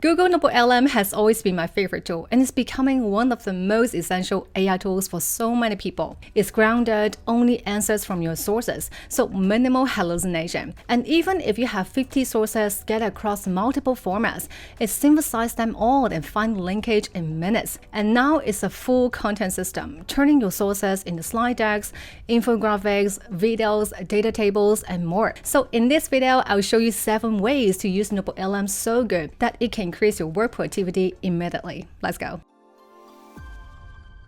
Google NotebookLM has always been my favorite tool, and it's becoming one of the most essential AI tools for so many people. It's grounded, only answers from your sources, so minimal hallucination. And even if you have 50 sources scattered across multiple formats, it synthesizes them all and finds linkage in minutes. And now it's a full content system, turning your sources into slide decks, infographics, videos, data tables, and more. So in this video, I'll show you 7 ways to use NotebookLM so good that it can increase your work productivity immediately. Let's go.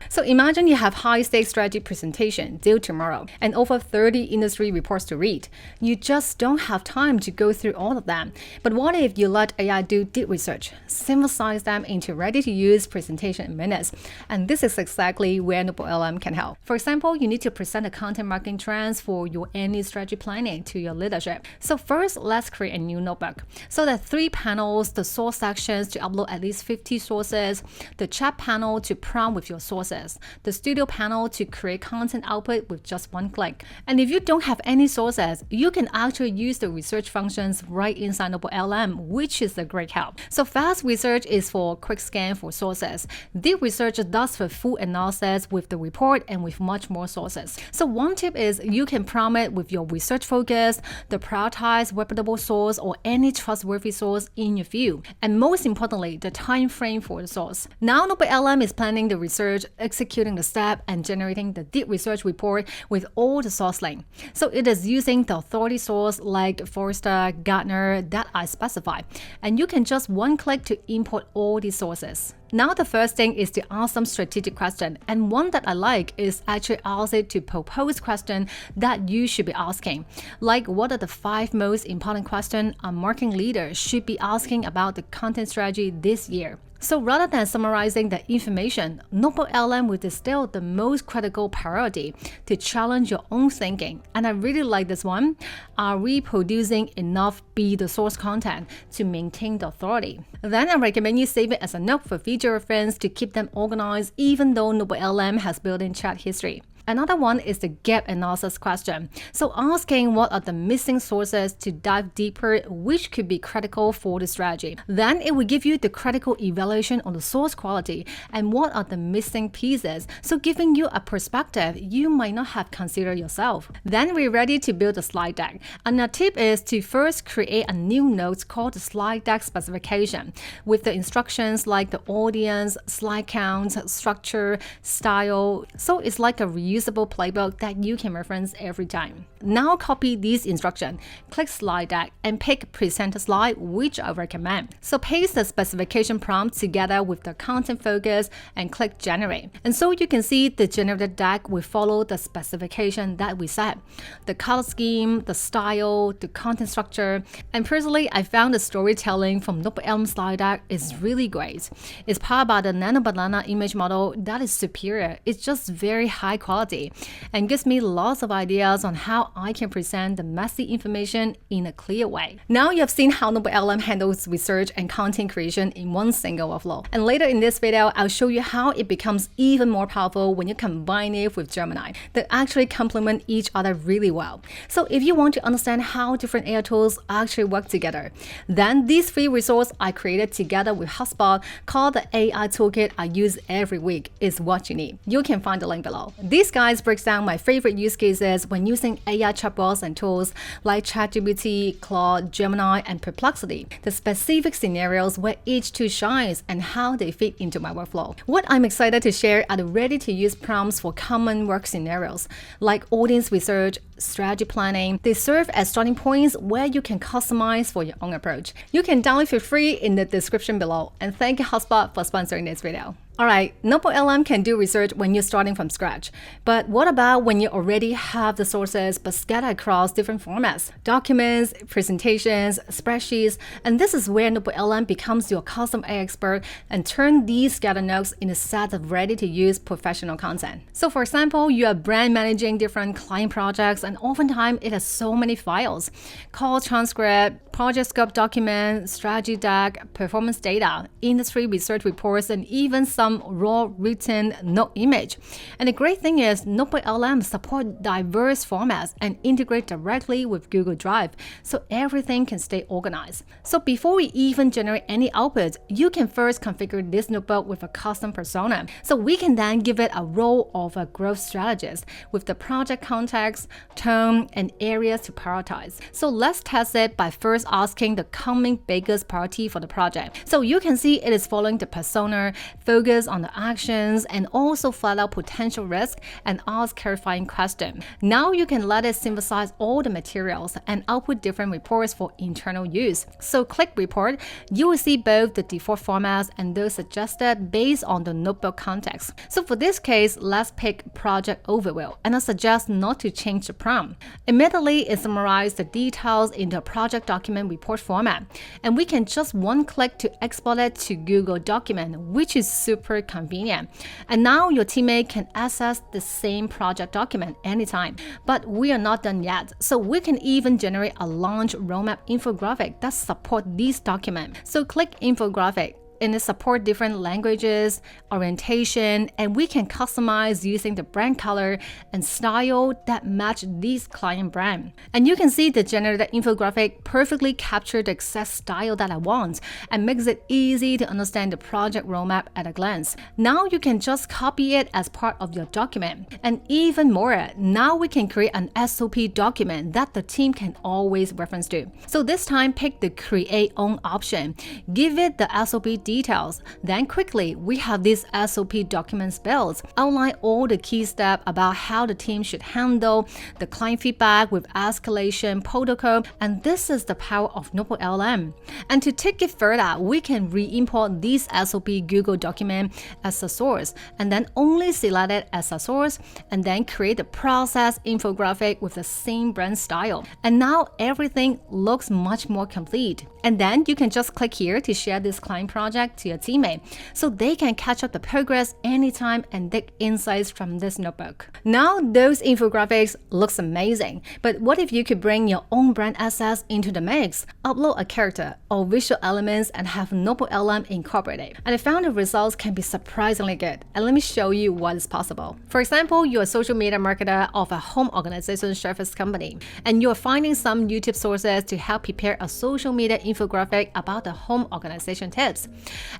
So imagine you have high-stakes strategy presentation due tomorrow and over 30 industry reports to read. You just don't have time to go through all of them. But what if you let AI do deep research, synthesize them into ready-to-use presentation in minutes? And this is exactly where NotebookLM can help. For example, you need to present the content marketing trends for your annual strategy planning to your leadership. So first, let's create a new notebook. So there are 3 panels: the source sections to upload at least 50 sources, the chat panel to prompt with your sources, the studio panel to create content output with just 1 click. And if you don't have any sources, you can actually use the research functions right inside NotebookLM, which is a great help. So fast research is for quick scan for sources. Deep research does for full analysis with the report and with much more sources. So one tip is you can prompt it with your research focus, the prioritized reputable source or any trustworthy source in your view, and most importantly, the time frame for the source. Now NotebookLM is planning the research, executing the step, and generating the deep research report with all the source link. So it is using the authority source like Forrester, Gartner that I specify, and you can just 1 click to import all these sources. Now the first thing is to ask some strategic question, and one that I like is actually ask it to propose question that you should be asking. Like, what are the 5 most important questions a marketing leader should be asking about the content strategy this year? So rather than summarizing the information, NotebookLM will distill the most critical priority to challenge your own thinking. And I really like this one. Are we producing enough be the source content to maintain the authority? Then I recommend you save it as a note for future reference to keep them organized, even though NotebookLM has built-in chat history. Another one is the gap analysis question. So asking what are the missing sources to dive deeper, which could be critical for the strategy. Then it will give you the critical evaluation on the source quality and what are the missing pieces, so giving you a perspective you might not have considered yourself. Then we're ready to build a slide deck. And a tip is to first create a new note called the slide deck specification with the instructions like the audience, slide count, structure, style. So it's like a reusable playbook that you can reference every time. Now copy these instructions, click slide deck, and pick presenter slide, which I recommend. So paste the specification prompt together with the content focus and click generate. And so you can see the generated deck will follow the specification that we set. The color scheme, the style, the content structure. And personally, I found the storytelling from NotebookLM slide deck is really great. It's powered by the Nano Banana image model that is superior. It's just very high quality and gives me lots of ideas on how I can present the messy information in a clear way. Now you have seen how NotebookLM handles research and content creation in one single workflow. And later in this video, I'll show you how it becomes even more powerful when you combine it with Gemini. They actually complement each other really well. So if you want to understand how different AI tools actually work together, then these 3 resources I created together with HubSpot called the AI Toolkit I use every week is what you need. You can find the link below. These guys breaks down my favorite use cases when using AI chatbots and tools like ChatGPT, Claude, Gemini, and Perplexity, the specific scenarios where each tool shines and how they fit into my workflow. What I'm excited to share are the ready-to-use prompts for common work scenarios like audience research, strategy planning. They serve as starting points where you can customize for your own approach. You can download for free in the description below. And thank you HubSpot for sponsoring this video. Alright, NotebookLM can do research when you're starting from scratch. But what about when you already have the sources but scattered across different formats? Documents, presentations, spreadsheets, and this is where NotebookLM becomes your custom AI expert and turn these scattered notes into a set of ready-to-use professional content. So for example, you are brand managing different client projects and oftentimes it has so many files. Call transcript, project scope document, strategy deck, performance data, industry research reports, and even some become raw written note image. And the great thing is NotebookLM supports diverse formats and integrate directly with Google Drive, so everything can stay organized. So before we even generate any output, you can first configure this notebook with a custom persona. So we can then give it a role of a growth strategist with the project context, tone, and areas to prioritize. So let's test it by first asking the coming biggest priority for the project. So you can see it is following the persona, focus on the actions, and also flat out potential risk and ask clarifying questions. Now you can let it synthesize all the materials and output different reports for internal use. So click report, you will see both the default formats and those suggested based on the notebook context. So for this case, let's pick project overview, and I suggest not to change the prompt. Immediately, it summarizes the details in the project document report format, and we can just one click to export it to Google document, which is super convenient. And now your teammate can access the same project document anytime. But we are not done yet, so we can even generate a launch roadmap infographic that supports these documents. So click infographic, and it supports different languages, orientation, and we can customize using the brand color and style that match these client brand. And you can see the generated infographic perfectly captures the exact style that I want and makes it easy to understand the project roadmap at a glance. Now you can just copy it as part of your document. And even more, now we can create an SOP document that the team can always reference to. So this time, pick the create own option. Give it the SOP details. Then quickly, we have this SOP documents built, outline all the key steps about how the team should handle the client feedback with escalation protocol, and this is the power of NotebookLM. And to take it further, we can re-import this SOP Google document as a source, and then only select it as a source, and then create the process infographic with the same brand style. And now everything looks much more complete. And then you can just click here to share this client project to your teammate, so they can catch up the progress anytime and dig insights from this notebook. Now those infographics looks amazing, but what if you could bring your own brand assets into the mix, upload a character or visual elements and have NotebookLM incorporated? And I found the results can be surprisingly good, and let me show you what is possible. For example, you're a social media marketer of a home organization service company, and you're finding some YouTube sources to help prepare a social media infographic about the home organization tips.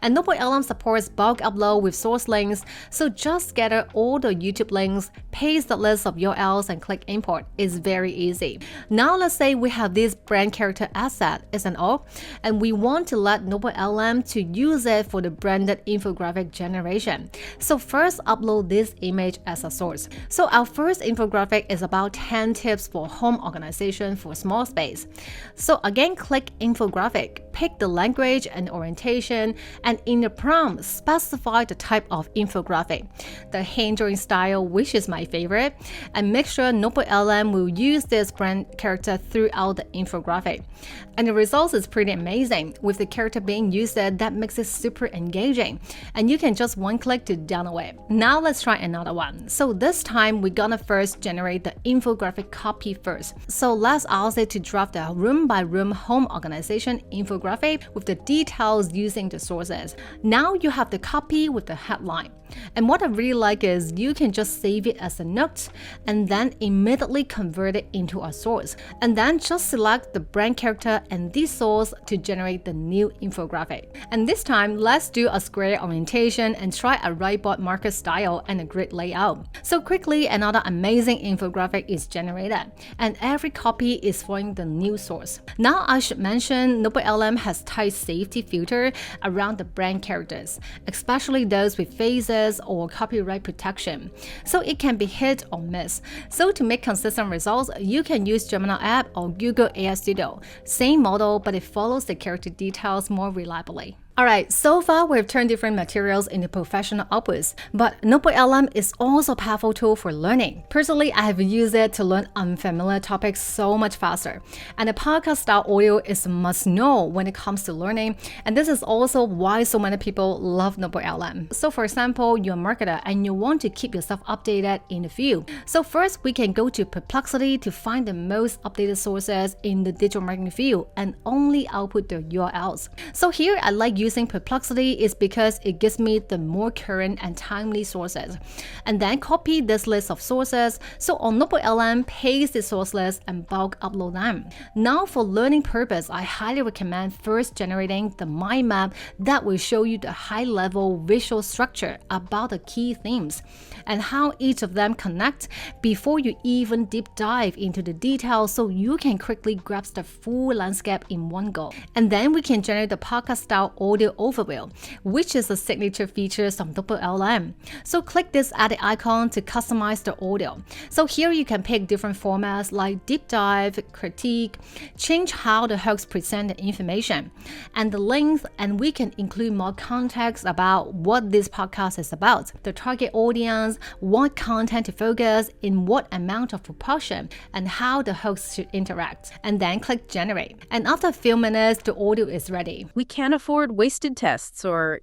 And NotebookLM supports bulk upload with source links, so just gather all the YouTube links, paste the list of URLs and click import. It's very easy. Now let's say we have this brand character asset, is an org, and we want to let NotebookLM to use it for the branded infographic generation. So first upload this image as a source. So our first infographic is about 10 tips for home organization for small space. So again, click infographic, pick the language and orientation, and in the prompt, specify the type of infographic, the hand drawing style, which is my favorite, and make sure NotebookLM will use this brand character throughout the infographic. And the results is pretty amazing, with the character being used that makes it super engaging, and you can just one click to download it. Now let's try another one. So this time we're gonna first generate the infographic copy first. So let's ask it to draft a room by room home organization infographic with the details using the sources. Now you have the copy with the headline. And what I really like is you can just save it as a note and then immediately convert it into a source. And then just select the brand character and this source to generate the new infographic. And this time, let's do a square orientation and try a whiteboard marker style and a grid layout. So quickly, another amazing infographic is generated, and every copy is following the new source. Now I should mention NotebookLM has tight safety filter around the brand characters, especially those with faces or copyright protection, so it can be hit or miss. So to make consistent results, you can use Gemini app or Google AI Studio. Same model, but it follows the character details more reliably. Alright, so far we've turned different materials into professional outputs, but NotebookLM is also a powerful tool for learning. Personally, I have used it to learn unfamiliar topics so much faster, and the podcast-style audio is a must-know when it comes to learning, and this is also why so many people love NotebookLM. So for example, you're a marketer and you want to keep yourself updated in the field. So first, we can go to Perplexity to find the most updated sources in the digital marketing field and only output the URLs. So here I like using using Perplexity is because it gives me the more current and timely sources. And then copy this list of sources. So on NotebookLM, paste the source list and bulk upload them. Now for learning purpose, I highly recommend first generating the mind map that will show you the high-level visual structure about the key themes and how each of them connect before you even deep dive into the details, so you can quickly grasp the full landscape in one go. And then we can generate the podcast-style audio overview, which is a signature feature of NotebookLM. So click this edit icon to customize the audio. So here you can pick different formats like deep dive, critique, change how the host present the information, and the length, and we can include more context about what this podcast is about, the target audience, what content to focus, in what amount of proportion, and how the host should interact. And then click generate. And after a few minutes, the audio is ready. We can't afford wasted tests or,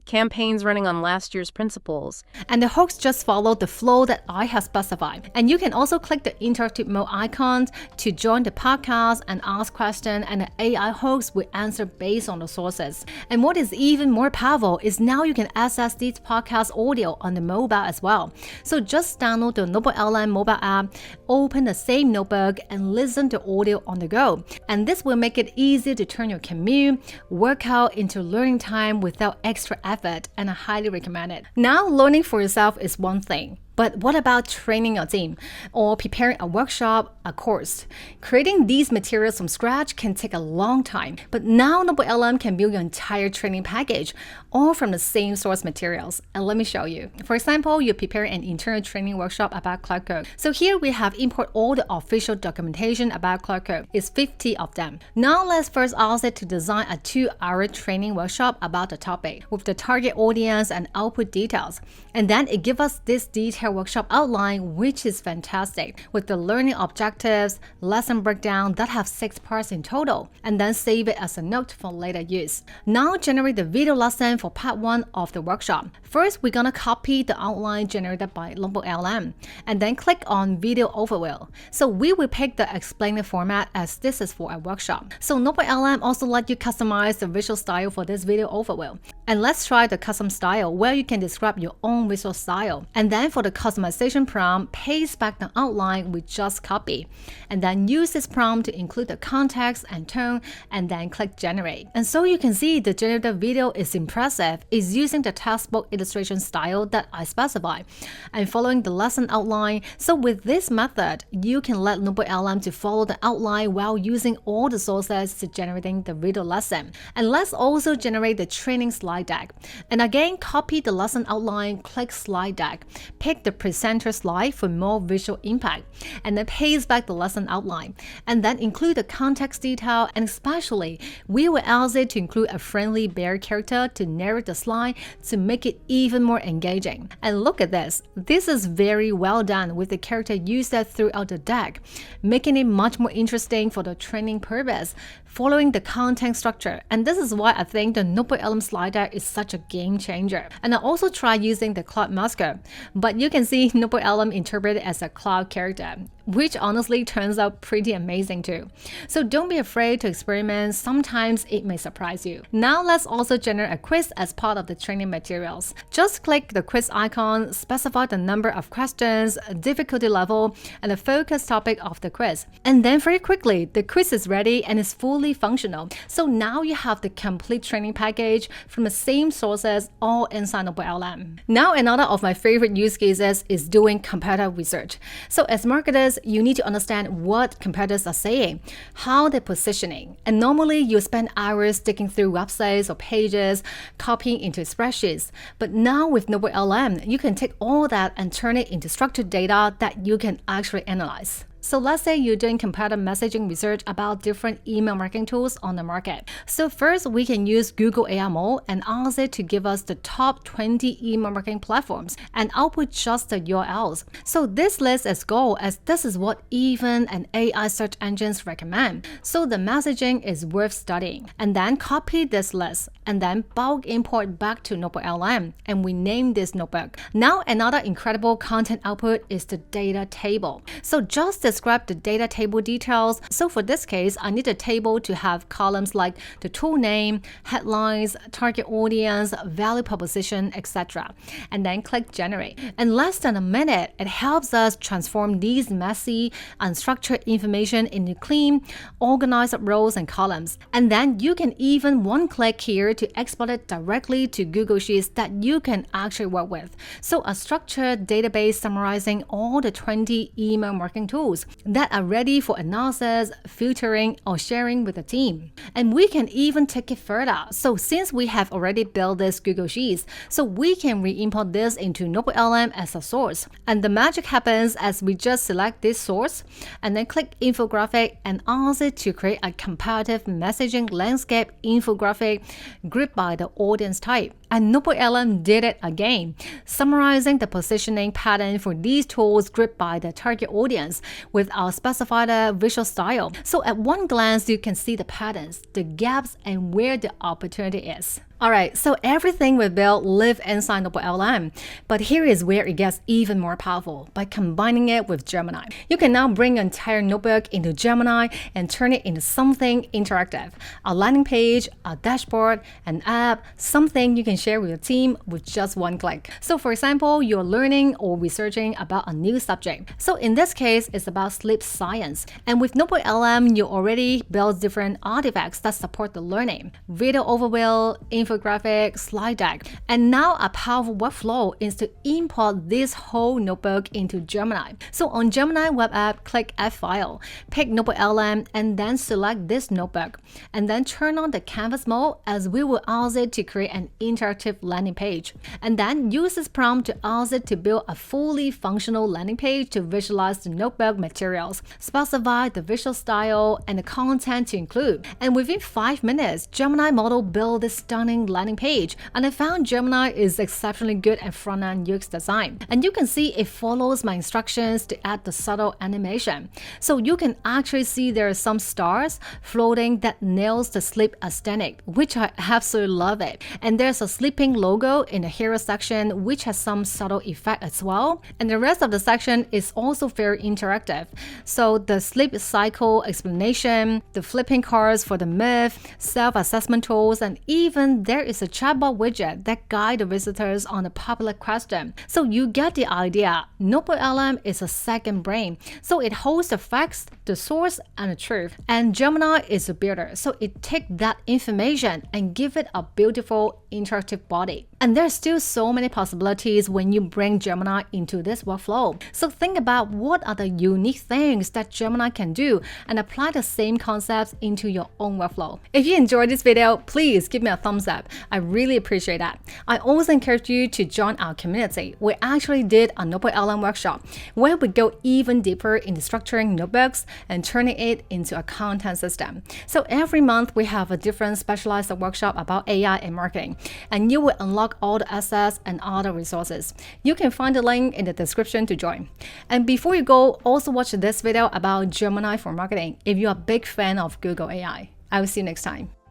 campaigns running on last year's principles. And the host just followed the flow that I have specified. And you can also click the interactive mode icon to join the podcast and ask questions, and the AI host will answer based on the sources. And what is even more powerful is now you can access this podcast audio on the mobile as well. So just download the NotebookLM mobile app, open the same notebook, and listen to audio on the go. And this will make it easy to turn your commute, workout into learning time without extra effort, and I highly recommend it. Now, learning for yourself is one thing. But what about training your team or preparing a workshop, a course? Creating these materials from scratch can take a long time, but now NotebookLM can build your entire training package all from the same source materials. And let me show you. For example, you prepare an internal training workshop about Cloud Code. So here we have import all the official documentation about Cloud Code. It's 50 of them. Now let's first ask it to design a 2-hour training workshop about the topic with the target audience and output details. And then it gives us this detailed workshop outline, which is fantastic, with the learning objectives, lesson breakdown that have 6 parts in total, and then save it as a note for later use. Now generate the video lesson for part 1 of the workshop. First, we're gonna copy the outline generated by NotebookLM, and then click on video overview. So we will pick the explainer format as this is for a workshop. So NotebookLM also let you customize the visual style for this video overview. And let's try the custom style, where you can describe your own visual style. And then for the customization prompt, paste back the outline we just copied, and then use this prompt to include the context and tone, and then click generate. And so you can see the generated video is impressive. It's using the textbook illustration style that I specified and following the lesson outline. So with this method, you can let NotebookLM to follow the outline while using all the sources to generating the video lesson. And let's also generate the training slide deck. And again, copy the lesson outline, click slide deck, pick the presenter slide for more visual impact, and then paste back the lesson outline, and then include the context detail, and especially we will ask it to include a friendly bear character to narrate the slide to make it even more engaging. And look at this. This is very well done with the character used throughout the deck, making it much more interesting for the training purpose, following the content structure. And this is why I think the NotebookLM slide deck is such a game changer. And I also tried using the cloud mascot, but you can see NotebookLM interpreted as a cloud character, which honestly turns out pretty amazing too. So don't be afraid to experiment. Sometimes it may surprise you. Now let's also generate a quiz as part of the training materials. Just click the quiz icon, specify the number of questions, difficulty level, and the focus topic of the quiz. And then very quickly, the quiz is ready and is fully functional. So now you have the complete training package from the same sources all inside NotebookLM. Now another of my favorite use cases is doing competitor research. So as marketers, you need to understand what competitors are saying, how they're positioning. And normally you spend hours digging through websites or pages, copying into spreadsheets. But now with NotebookLM, you can take all that and turn it into structured data that you can actually analyze. So let's say you're doing competitor messaging research about different email marketing tools on the market. So first, we can use Google AI Mode and ask it to give us the top 20 email marketing platforms and output just the URLs. So this list is gold, as this is what even an AI search engines recommend. So the messaging is worth studying. And then copy this list and then bulk import back to NotebookLM, and we name this notebook. Now another incredible content output is the data table. So just describe the data table details. So for this case, I need a table to have columns like the tool name, headlines, target audience, value proposition, etc. And then click generate. In less than a minute, it helps us transform these messy, unstructured information into clean, organized rows and columns. And then you can even one click here to export it directly to Google Sheets that you can actually work with. So a structured database summarizing all the 20 email marketing tools that are ready for analysis, filtering, or sharing with the team. And we can even take it further. So since we have already built this Google Sheets, so we can re-import this into NotebookLM as a source. And the magic happens as we just select this source and then click Infographic and ask it to create a comparative messaging landscape infographic grouped by the audience type. And NotebookLM did it again, summarizing the positioning pattern for these tools grouped by the target audience with our specified visual style. So at one glance, you can see the patterns, the gaps, and where the opportunity is. Alright, so everything we built lives inside NotebookLM, but here is where it gets even more powerful by combining it with Gemini. You can now bring your entire notebook into Gemini and turn it into something interactive. A landing page, a dashboard, an app, something you can share with your team with just one click. So for example, you're learning or researching about a new subject. So in this case, it's about sleep science. And with NotebookLM, you already built different artifacts that support the learning. Video overview, infographic, slide deck. And now a powerful workflow is to import this whole notebook into Gemini. So on Gemini web app, click Add File, pick NotebookLM, and then select this notebook. And then turn on the canvas mode as we will ask it to create an interactive landing page. And then use this prompt to ask it to build a fully functional landing page to visualize the notebook materials, specify the visual style and the content to include. And within 5 minutes, Gemini model built this stunning landing page. And I found Gemini is exceptionally good at front-end UX design. And you can see it follows my instructions to add the subtle animation. So you can actually see there are some stars floating that nails the sleep aesthetic, which I absolutely love it. And there's a sleeping logo in the hero section, which has some subtle effect as well. And the rest of the section is also very interactive. So the sleep cycle explanation, the flipping cards for the myth, self-assessment tools, and even there is a chatbot widget that guides the visitors on a popular question. So you get the idea. NotebookLM is a second brain. So it holds the facts, the source, and the truth. And Gemini is a builder. So it takes that information and give it a beautiful interactive body. And there's still so many possibilities when you bring Gemini into this workflow. So think about what are the unique things that Gemini can do and apply the same concepts into your own workflow. If you enjoyed this video, please give me a thumbs up. I really appreciate that. I also encourage you to join our community. We actually did a NotebookLM workshop where we go even deeper into structuring notebooks and turning it into a content system. So every month we have a different specialized workshop about AI and marketing, and you will unlock all the assets and other resources. You can find the link in the description to join. And before you go, also watch this video about Gemini for marketing if you're a big fan of Google AI. I will see you next time.